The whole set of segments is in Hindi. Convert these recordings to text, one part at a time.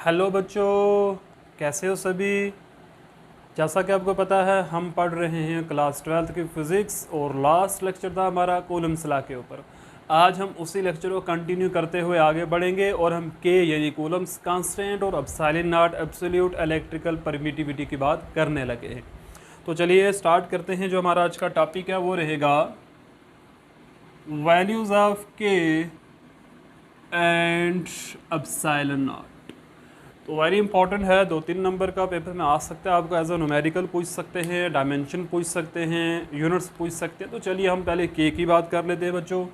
हेलो बच्चों, कैसे हो सभी। जैसा कि आपको पता है हम पढ़ रहे हैं क्लास 12th की फ़िज़िक्स और लास्ट लेक्चर था हमारा कूलम्ब्स लॉ के ऊपर। आज हम उसी लेक्चर को कंटिन्यू करते हुए आगे बढ़ेंगे और हम के यानी कूलम्ब्स कांस्टेंट और epsilon not absolute electrical permittivity की बात करने लगे हैं। तो चलिए स्टार्ट करते हैं। जो हमारा आज का टॉपिक है वो रहेगा वैल्यूज़ ऑफ के एंड एप्सिलॉन नॉट। तो वेरी इंपॉर्टेंट है, 2-3 नंबर का पेपर में आ सकता है। आपको एज अ न्यूमेरिकल पूछ सकते हैं, डायमेंशन पूछ सकते हैं, यूनिट्स पूछ सकते हैं। तो चलिए हम पहले के की बात कर लेते हैं बच्चों।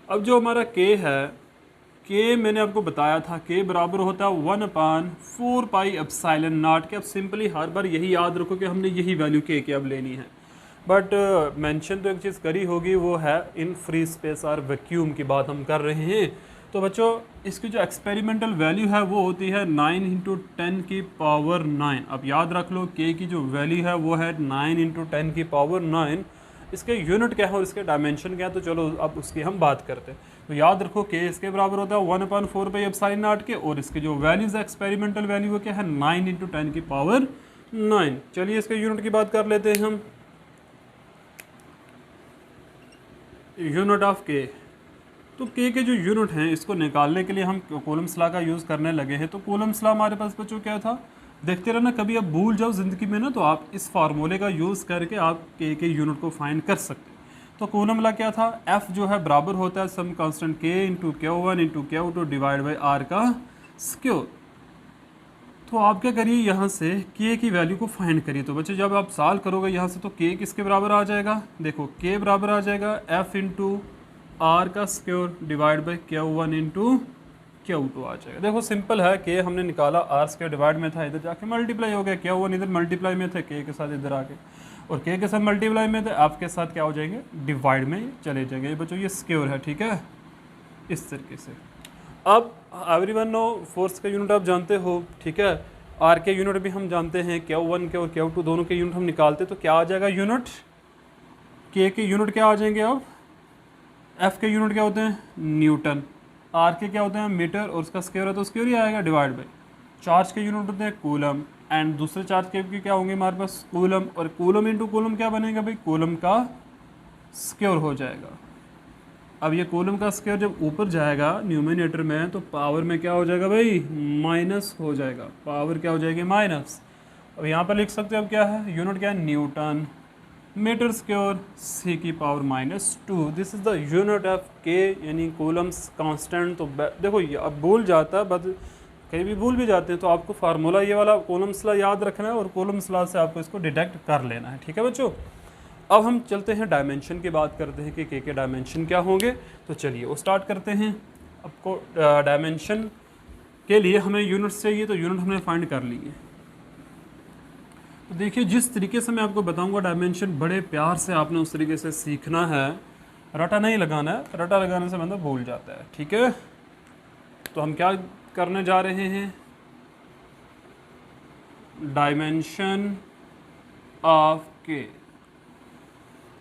अब जो हमारा के है, के मैंने आपको बताया था के बराबर होता है 1/4 पाई एप्सिलॉन नॉट के। अब सिंपली हर बार यही याद रखो कि हमने यही वैल्यू के अब लेनी है। बट मेंशन तो एक चीज़ करी होगी, वो है इन फ्री स्पेस और वैक्यूम की बात हम कर रहे हैं। तो बच्चों इसकी जो एक्सपेरिमेंटल वैल्यू है वो होती है 9 × 10 की पावर 9। अब याद रख लो के की जो वैल्यू है वो है 9 × 10 की पावर 9। इसके यूनिट क्या है और इसके डायमेंशन क्या है, तो चलो अब उसकी हम बात करते हैं। तो याद रखो के इसके बराबर होता है 1/4 पाई एप्सिलॉन नॉट के, और इसके जो वैल्यूज है एक्सपेरिमेंटल वैल्यू वो क्या है 9 × 10 की पावर 9। चलिए इसके यूनिट की बात कर लेते हैं हम। यूनिट ऑफ के, तो के जो यूनिट हैं इसको निकालने के लिए हम कूलम्ब्स लॉ का यूज़ करने लगे हैं। तो कूलम्ब्स लॉ हमारे पास बच्चों क्या था, देखते रहना, कभी आप भूल जाओ ज़िंदगी में ना, तो आप इस फार्मूले का यूज़ करके आप के यूनिट को फाइंड कर सकते हैं। तो कूलम्ब लॉ क्या था, एफ जो है बराबर होता है सम कांस्टेंट के × Q1 × Q2 divide by R का स्क्वायर। तो आप क्या करिए, यहाँ से के की वैल्यू को फाइंड करिए। तो बच्चे जब आप सॉल्व करोगे यहाँ से, तो के किसके बराबर आ जाएगा, देखो के बराबर आ जाएगा एफ × आर का square divide by Q1 × Q2 आ जाएगा। देखो सिंपल है, के हमने निकाला आर स्क्वायर डिवाइड में था, इधर जाके मल्टीप्लाई हो गया, Q1 इधर मल्टीप्लाई में थे के साथ इधर आके, और के साथ मल्टीप्लाई में थे, एफ के साथ क्या हो जाएंगे डिवाइड में चले जाएंगे। ये बच्चों ये स्क्वायर है, ठीक है, इस तरीके से। अब एवरीवन नो फोर्स का यूनिट आप जानते हो, ठीक है, आर के यूनिट भी हम जानते हैं, Q1 के और Q2 दोनों के यूनिट हम निकालते, तो क्या आ जाएगा यूनिट, के यूनिट क्या आ जाएंगे, अब एफ के यूनिट क्या होते हैं न्यूटन, आर के क्या होते हैं मीटर, और उसका स्क्वायर है तो स्क्वायर ही आएगा डिवाइड बाई। चार्ज के यूनिट होते हैं कूलम, एंड दूसरे चार्ज के क्या होंगे हमारे पास कूलम, और कूलम इंटू कूलम क्या बनेगा भाई, कूलम का स्क्वायर हो जाएगा। अब ये कूलम का स्क्वायर जब ऊपर जाएगा न्यूमिनेटर में, तो पावर में क्या हो जाएगा भाई माइनस हो जाएगा, पावर क्या हो जाएगी माइनस। अब यहाँ पर लिख सकते हो अब क्या है, यूनिट क्या है न्यूटन मीटर स्क्वायर सी की power -2। This is the unit of के यानी कूलम्स कांस्टेंट। तो देखो अब भूल जाता है, बट कहीं भी भूल भी जाते हैं, तो आपको फार्मूला ये वाला कूलम्स लॉ याद रखना है, और कूलम्स लॉ से आपको इसको डिटेक्ट कर लेना है, ठीक है बच्चों। अब हम चलते हैं डायमेंशन की बात करते हैं कि के डायमेंशन क्या होंगे। तो चलिए वो स्टार्ट करते हैं। आपको डायमेंशन के लिए हमें यूनिट्स चाहिए, तो यूनिट हमने फाइंड कर लिए। तो देखिए जिस तरीके से मैं आपको बताऊंगा डायमेंशन, बड़े प्यार से आपने उस तरीके से सीखना है, रटा नहीं लगाना है, रटा लगाने से बंदा भूल जाता है, ठीक है। तो हम क्या करने जा रहे हैं, डायमेंशन ऑफ के।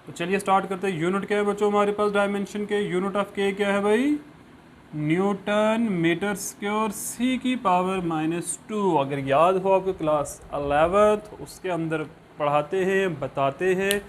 तो चलिए स्टार्ट करते हैं। यूनिट क्या है बच्चों हमारे पास डायमेंशन के, यूनिट ऑफ के क्या है भाई न्यूटन मीटर स्क्वायर सी की पावर -2। अगर याद हो आपको क्लास 11th उसके अंदर पढ़ाते हैं, बताते हैं,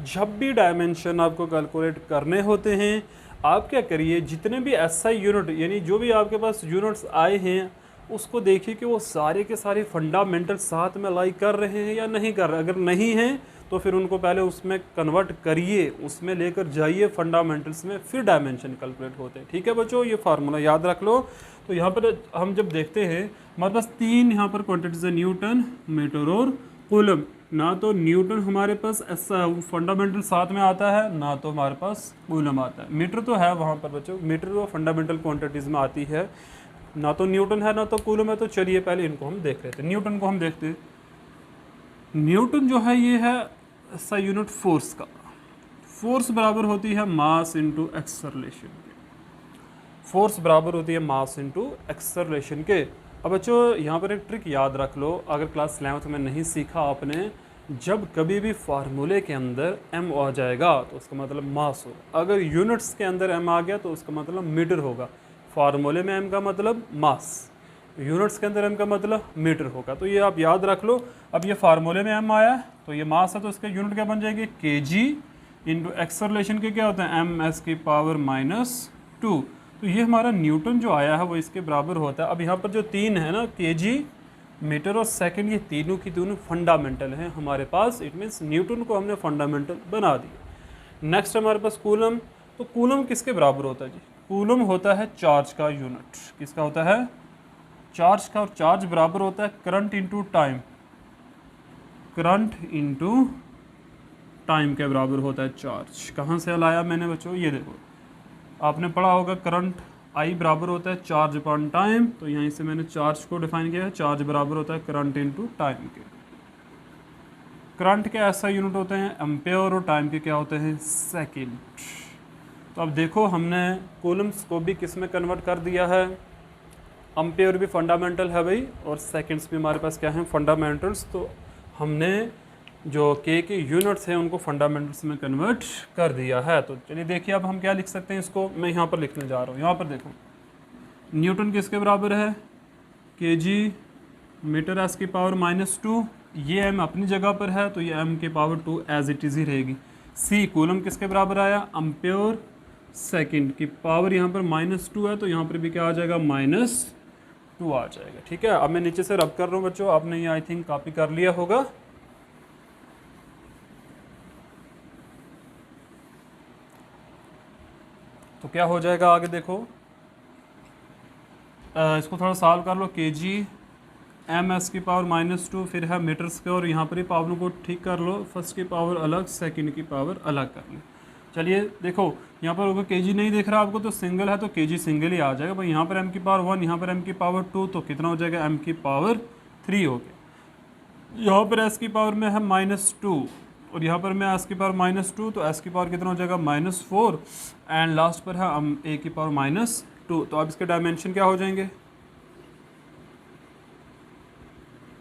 जब भी डायमेंशन आपको कैलकुलेट करने होते हैं, आप क्या करिए, जितने भी एसआई यूनिट यानी जो भी आपके पास यूनिट्स आए हैं उसको देखिए कि वो सारे के सारे फंडामेंटल साथ में लाई कर रहे हैं या नहीं कर रहे। अगर नहीं हैं तो फिर उनको पहले उसमें कन्वर्ट करिए, उसमें लेकर जाइए फंडामेंटल्स में, फिर डायमेंशन कैलकुलेट होते हैं, ठीक है बच्चों। ये फार्मूला याद रख लो। तो यहाँ पर हम जब देखते हैं हमारे पास 3 यहाँ पर क्वांटिटीज है, न्यूटन मीटर और कूलम। ना तो न्यूटन हमारे पास ऐसा फंडामेंटल साथ में आता है, ना तो हमारे पास कूलम आता है। मीटर तो है वहाँ पर बच्चों, मीटर वो फंडामेंटल क्वांटिटीज़ में आती है, ना तो न्यूटन है ना तो कूलम है। तो चलिए पहले इनको हम देख लेते हैं। न्यूटन को हम देखते हैं। न्यूटन जो है ये है ऐसा यूनिट फोर्स का, फोर्स बराबर होती है मास इंटू एक्सेलरेशन के, फोर्स बराबर होती है मास इंटू एक्सेलरेशन के। अब बच्चों यहाँ पर एक ट्रिक याद रख लो, अगर क्लास 11th में नहीं सीखा आपने, जब कभी भी फार्मूले के अंदर m आ जाएगा तो उसका मतलब मास होगा, अगर यूनिट्स के अंदर m आ गया तो उसका मतलब मीटर होगा। फार्मूले में m का मतलब मास, यूनिट्स के अंदर m का मतलब मीटर होगा। तो ये आप याद रख लो। अब ये फार्मूले में m आया है तो ये मास है, तो इसके यूनिट क्या बन जाएगी, kg इंटू एक्सेलरेशन के क्या होता है ms की पावर -2। तो ये हमारा न्यूटन जो आया है वो इसके बराबर होता है। अब यहाँ पर जो तीन है ना, kg, मीटर और सेकंड, ये तीनों की तीनों फंडामेंटल हैं हमारे पास। इट मीन्स न्यूटन को हमने फंडामेंटल बना दिया। नेक्स्ट हमारे पास कूलम। तो कूलम किसके बराबर होता है जी, कूलम होता है चार्ज का यूनिट। किसका होता है, चार्ज का। और चार्ज बराबर होता है current into time, current into time के बराबर होता है चार्ज। कहाँ से लाया मैंने बच्चों, ये देखो आपने पढ़ा होगा करंट आई बराबर होता है चार्ज अपॉन टाइम। तो यहीं से मैंने चार्ज को डिफाइन किया है, चार्ज बराबर होता है करंट इंटू टाइम के। करंट के ऐसा यूनिट होते हैं एम्पेयर और टाइम के क्या होते हैं, सेकंड। तो अब देखो हमने कूलम्स को भी किस में कन्वर्ट कर दिया है, एम्पेयर भी फंडामेंटल है भाई, और सेकंड्स भी हमारे पास क्या हैं, फंडामेंटल्स। तो हमने जो के यूनिट्स हैं उनको फंडामेंटल्स में कन्वर्ट कर दिया है। तो चलिए देखिए अब हम क्या लिख सकते हैं इसको, मैं यहाँ पर लिखने जा रहा हूँ। यहाँ पर देखो न्यूटन किसके बराबर है, kg मीटर एस की पावर -2। ये m अपनी जगह पर है तो ये m की पावर 2 एज इट इज़ ही रहेगी। c कूलम किसके बराबर आया, एम्पेयर सेकंड की पावर यहाँ पर -2 है तो यहाँ पर भी क्या आ जाएगा, -2 आ जाएगा। ठीक है, अब मैं नीचे से रब कर रहा हूँ बच्चों, आपने ये आई थिंक कॉपी कर लिया होगा। तो क्या हो जाएगा आगे देखो, इसको थोड़ा सॉल्व कर लो। kg ms की पावर -2, फिर है मीटर्स के, और यहाँ पर ही पावर को ठीक कर लो, फर्स्ट की पावर अलग सेकंड की पावर अलग कर लो। चलिए देखो यहाँ पर अगर kg नहीं दिख रहा आपको तो सिंगल है तो kg सिंगल ही आ जाएगा भाई। यहाँ पर m की पावर 1, यहाँ पर m की पावर 2, तो कितना हो जाएगा, m की पावर 3 हो गया। यहाँ पर s की पावर में है -2 और यहाँ पर मैं s की पावर -2, तो s की पावर कितना हो जाएगा, -4, एंड लास्ट पर है a की पावर -2। तो अब इसके डायमेंशन क्या हो जाएंगे,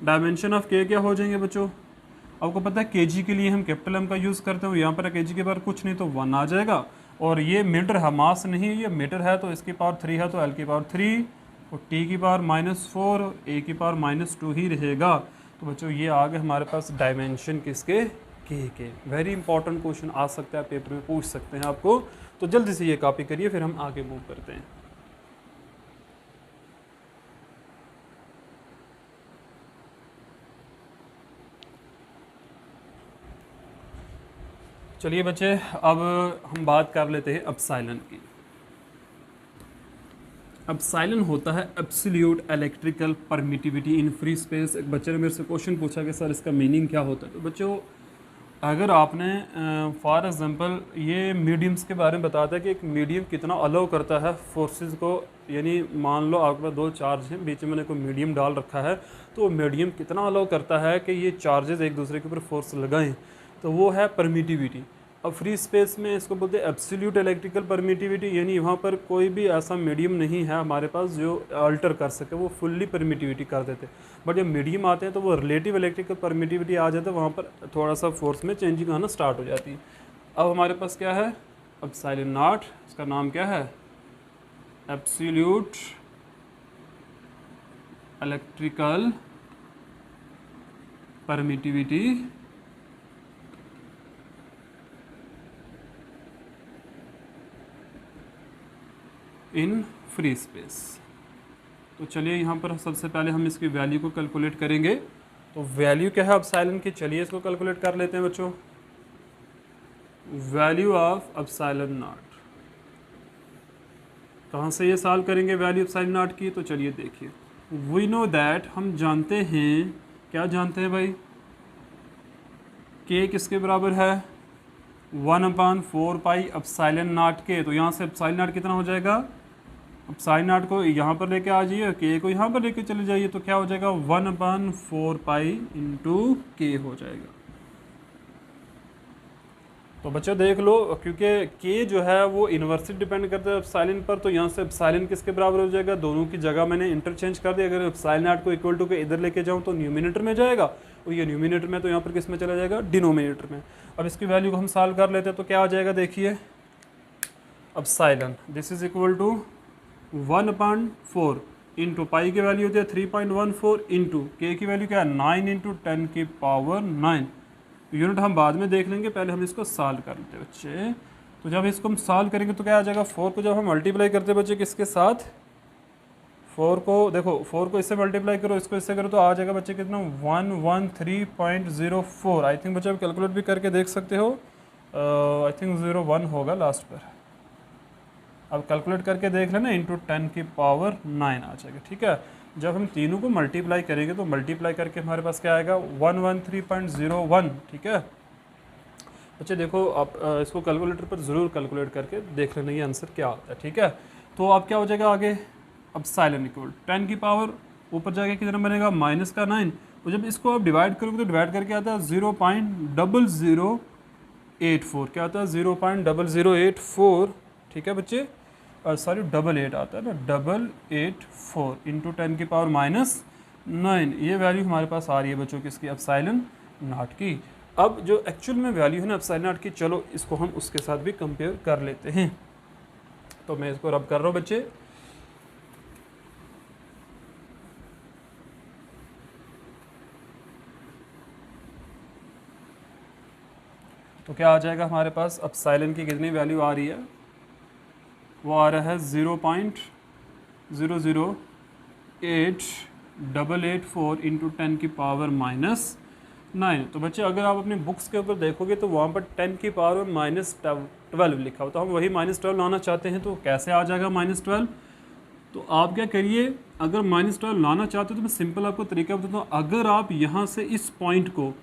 डायमेंशन ऑफ k क्या हो जाएंगे बच्चों। आपको पता है kg के लिए हम कैपिटल M का यूज़ करते हैं, यहाँ पर kg के बार कुछ नहीं तो 1 आ जाएगा। और ये मीटर है, मास नहीं है, ये मीटर है तो इसकी पावर 3 है तो l की पावर 3, और t की पावर -4 और a की पावर -2 ही रहेगा। तो बच्चों ये आ गए हमारे पास डायमेंशन किसके, के। वेरी इंपॉर्टेंट क्वेश्चन आ सकता है, पेपर में पूछ सकते हैं आपको। तो जल्दी से ये कॉपी करिए फिर हम आगे मूव करते हैं। चलिए बच्चे अब हम बात कर लेते हैं एप्सिलॉन की। एप्सिलॉन होता है absolute electrical permittivity in free space. एक बच्चे ने मेरे से क्वेश्चन पूछा कि सर इसका मीनिंग क्या होता है। तो बच्चों अगर आपने फॉर एग्जांपल ये मीडियम्स के बारे में बताता है कि एक मीडियम कितना अलाउ करता है फोर्सेस को, यानी मान लो आपके पास 2 चार्ज हैं, बीच में मैंने कोई मीडियम डाल रखा है, तो मीडियम कितना अलाउ करता है कि ये चार्जेस एक दूसरे के ऊपर फोर्स लगाएं, तो वो है परमिटिविटी। अब फ्री स्पेस में इसको बोलते हैं एब्सोल्यूट इलेक्ट्रिकल परमिटिविटी, यानी वहाँ पर कोई भी ऐसा मीडियम नहीं है हमारे पास जो अल्टर कर सके, वो फुल्ली परमिटिविटी कर देते। बट जब मीडियम आते हैं तो वो रिलेटिव इलेक्ट्रिकल परमिटिविटी आ जाता है, वहाँ पर थोड़ा सा फोर्स में चेंजिंग आना स्टार्ट हो जाती है। अब हमारे पास क्या है, एप्सिलॉन नॉट, इसका नाम क्या है, absolute electrical permittivity in free space. तो चलिए यहाँ पर सबसे पहले हम इसकी वैल्यू को कैलकुलेट करेंगे। तो वैल्यू क्या है एप्सिलॉन की, चलिए इसको कैलकुलेट कर लेते हैं बच्चों। वैल्यू ऑफ एप्सिलॉन नॉट, कहाँ से ये सॉल्व करेंगे वैल्यू एप्सिलॉन नॉट की, तो चलिए देखिए। वी नो दैट, हम जानते हैं, क्या जानते हैं भाई, के किसके बराबर है, 1/4 पाई एप्सिलॉन नॉट के। तो यहाँ से एप्सिलॉन नॉट कितना हो जाएगा, एप्सिलॉन नॉट को यहाँ पर लेके आ जाइए, के को यहाँ पर लेके चले जाइए, तो क्या हो जाएगा 1/4 पाई इंटू के हो जाएगा। तो बच्चों देख लो, क्योंकि के जो है वो इन्वर्सली डिपेंड करता है एप्सिलॉन पर, तो यहाँ से एप्सिलॉन किसके बराबर हो जाएगा, दोनों की जगह मैंने इंटरचेंज कर दिया। अगर एप्सिलॉन नॉट को इक्वल टू के इधर लेके जाऊँ तो न्यूमिनेटर में जाएगा, और ये न्यूमिनेटर में तो यहाँ पर किस में चला जाएगा, डिनोमिनेटर में। अब इसकी वैल्यू को हम सॉल्व कर लेते हैं तो क्या आ जाएगा, देखिए epsilon this is equal to 1/4, into pi की वैल्यू होती है 3.14 इंटू के की वैल्यू क्या है 9 इंटू 10 की पावर 9। यूनिट हम बाद में देख लेंगे, पहले हम इसको सॉल्व कर लेते हैं बच्चे। तो जब इसको हम सॉल्व करेंगे तो क्या आ जाएगा, 4 को जब हम मल्टीप्लाई करते हैं बच्चे किसके साथ, 4 को देखो 4 को इससे मल्टीप्लाई करो, इसको इससे करो तो आ जाएगा बच्चे कितना 113.04। आई थिंक बच्चे आप कैलकुलेट भी करके देख सकते हो, आई थिंक 01 होगा लास्ट पर। अब कैलकुलेट करके देख लेना, इंटू 10 की पावर 9 आ जाएगा। ठीक है, जब हम तीनों को मल्टीप्लाई करेंगे तो मल्टीप्लाई करके हमारे पास क्या आएगा 113.01। ठीक है बच्चे, देखो आप इसको कैलकुलेटर पर ज़रूर कैलकुलेट करके देख लेना ये आंसर क्या आता है। ठीक है, तो अब क्या हो जाएगा आगे, अब साइलेंट इक्वल 10 की पावर ऊपर जाके कितना बनेगा माइनस का 9, तो जब इसको आप डिवाइड करोगे तो डिवाइड करके आता है 0.0084। क्या आता है 0.0084। ठीक है बच्चे, सॉरी 88 आता है ना, 884 इंटू 10 की पावर माइनस 9। ये वैल्यू हमारे पास आ रही है बच्चों किसकी, एप्सिलॉन नॉट की। अब जो एक्चुअल में वैल्यू है ना एप्सिलॉन नॉट की, चलो इसको हम उसके साथ भी कंपेयर कर लेते हैं। तो मैं इसको रब कर रहा हूँ बच्चे। तो क्या आ जाएगा हमारे पास, एप्सिलॉन की कितनी वैल्यू आ रही है, वो आ रहा है 0.008884 इंटू 10 की पावर माइनस 9। तो बच्चे अगर आप अपनी बुक्स के ऊपर देखोगे तो वहाँ पर 10 की पावर -12 लिखा हो, तो हम वही -12 लाना चाहते हैं। तो कैसे आ जाएगा -12, तो आप क्या करिए, अगर -12 लाना चाहते हो तो मैं सिंपल आपको तरीका बताता हूँ। अगर आप यहाँ से इस पॉइंट को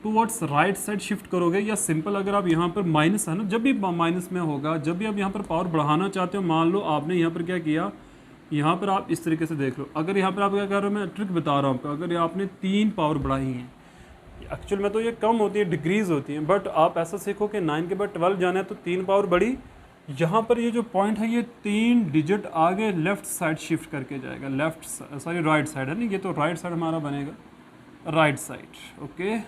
टूवर्ड्स राइट साइड शिफ्ट करोगे, या सिंपल अगर आप यहाँ पर माइनस है ना, जब भी माइनस में होगा, जब भी आप यहाँ पर पावर बढ़ाना चाहते हो, मान लो आपने यहाँ पर क्या किया, यहाँ पर आप इस तरीके से देख लो। अगर यहाँ पर आप क्या कर रहे हो, मैं ट्रिक बता रहा हूँ आपको, अगर आपने 3 पावर बढ़ाई हैं, एक्चुअल में तो ये कम होती है, डिग्रीज होती हैं, बट आप ऐसा सीखो कि 9 के बाद 12 जाना है तो 3 पावर बढ़ी, यहाँ पर ये जो पॉइंट है ये 3 डिजिट आगे लेफ्ट साइड शिफ्ट करके जाएगा, लेफ्ट सॉरी राइट साइड है ना, ये तो राइट साइड हमारा बनेगा, राइट साइड। ओके,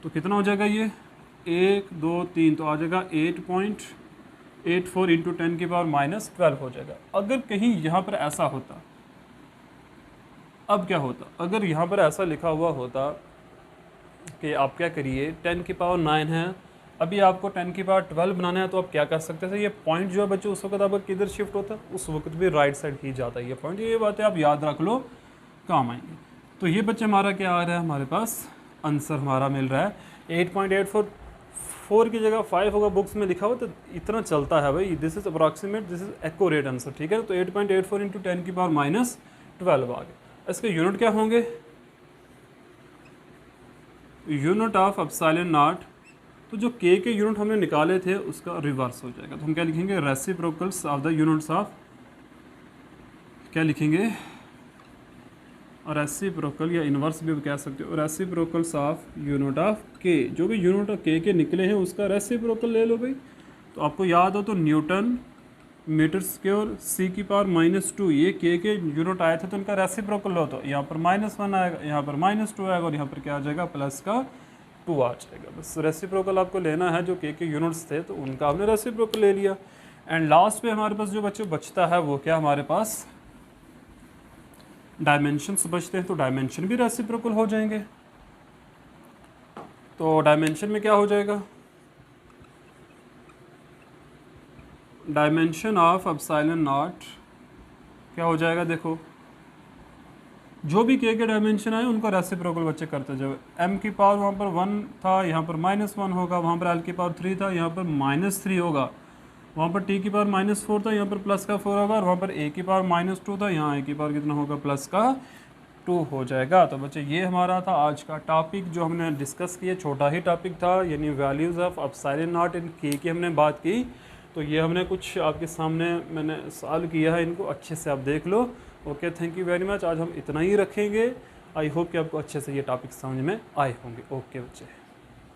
तो कितना हो जाएगा ये 1 2 3, तो आ जाएगा 8.84 इंटू 10 की पावर -12 हो जाएगा। अगर कहीं यहाँ पर ऐसा होता, अब क्या होता, अगर यहाँ पर ऐसा लिखा हुआ होता कि आप क्या करिए 10 की पावर 9 है, अभी आपको 10 की पावर 12 बनाना है, तो आप क्या कर सकते थे, ये पॉइंट जो है बच्चों उस वक्त आपका किधर शिफ्ट होता, उस वक्त भी राइट साइड ही जाता है ये पॉइंट। ये बातें आप याद रख लो, काम आएंगे। तो ये बच्चे हमारा क्या आ रहा है, हमारे पास आंसर हमारा मिल रहा है 8.844 की जगह 5 होगा बुक्स में लिखा हुआ, तो इतना चलता है भाई, this is approximate, this is accurate answer. ठीक है, तो 8.84 इंटू 10 की पावर -12 आ गया। इसके यूनिट क्या होंगे, यूनिट ऑफ एप्सिलॉन नॉट, तो जो के यूनिट हमने निकाले थे उसका रिवर्स हो जाएगा। तो हम क्या लिखेंगे, reciprocals of the units of, क्या लिखेंगे, रेसिप्रोकल या इन्वर्स भी कह सकते हो, रेसिप्रोकल्स ऑफ यूनिट ऑफ के, जो भी यूनिट ऑफ के निकले हैं उसका रेसिप्रोकल ले लो भाई। तो आपको याद हो तो न्यूटन मीटर स्क्वायर सी की पावर -2, ये के यूनिट आए थे, तो इनका रेसिप्रोकल लो, तो यहाँ पर -1 आएगा, यहाँ पर -2 आएगा, और यहाँ पर क्या आ जाएगा प्लस का 2 आ जाएगा। बस रेसिप्रोकल आपको लेना है, जो के यूनिट्स थे तो उनका आपने रेसिप्रोकल ले लिया। एंड लास्ट पे हमारे पास जो बच्चों बचता है वो क्या, हमारे पास डायमेंशंस बचते हैं, तो डायमेंशन भी रेसिप्रोकल हो जाएंगे। तो डायमेंशन में क्या हो जाएगा, डायमेंशन ऑफ एप्सिलॉन नॉट क्या हो जाएगा, देखो जो भी के डायमेंशन आए उनको रेसिप्रोकल बच्चे करते जाओ। m की पावर वहाँ पर 1 था, यहाँ पर -1 होगा, वहाँ पर l की पावर 3 था, यहाँ पर -3 होगा, वहाँ पर t की पावर -4 था, यहाँ पर प्लस का 4 होगा, और वहाँ पर a की पावर -2 था, यहाँ a की पावर कितना होगा प्लस का 2 हो जाएगा। तो बच्चे ये हमारा था आज का टॉपिक जो हमने डिस्कस किया, छोटा ही टॉपिक था, यानी values of epsilon not in के की हमने बात की। तो ये हमने कुछ आपके सामने मैंने सॉल्व किया है, इनको अच्छे से आप देख लो। Okay, thank you very much. आज हम इतना ही रखेंगे। आई होप कि आपको अच्छे से ये टॉपिक समझ में आए होंगे। ओके बच्चे।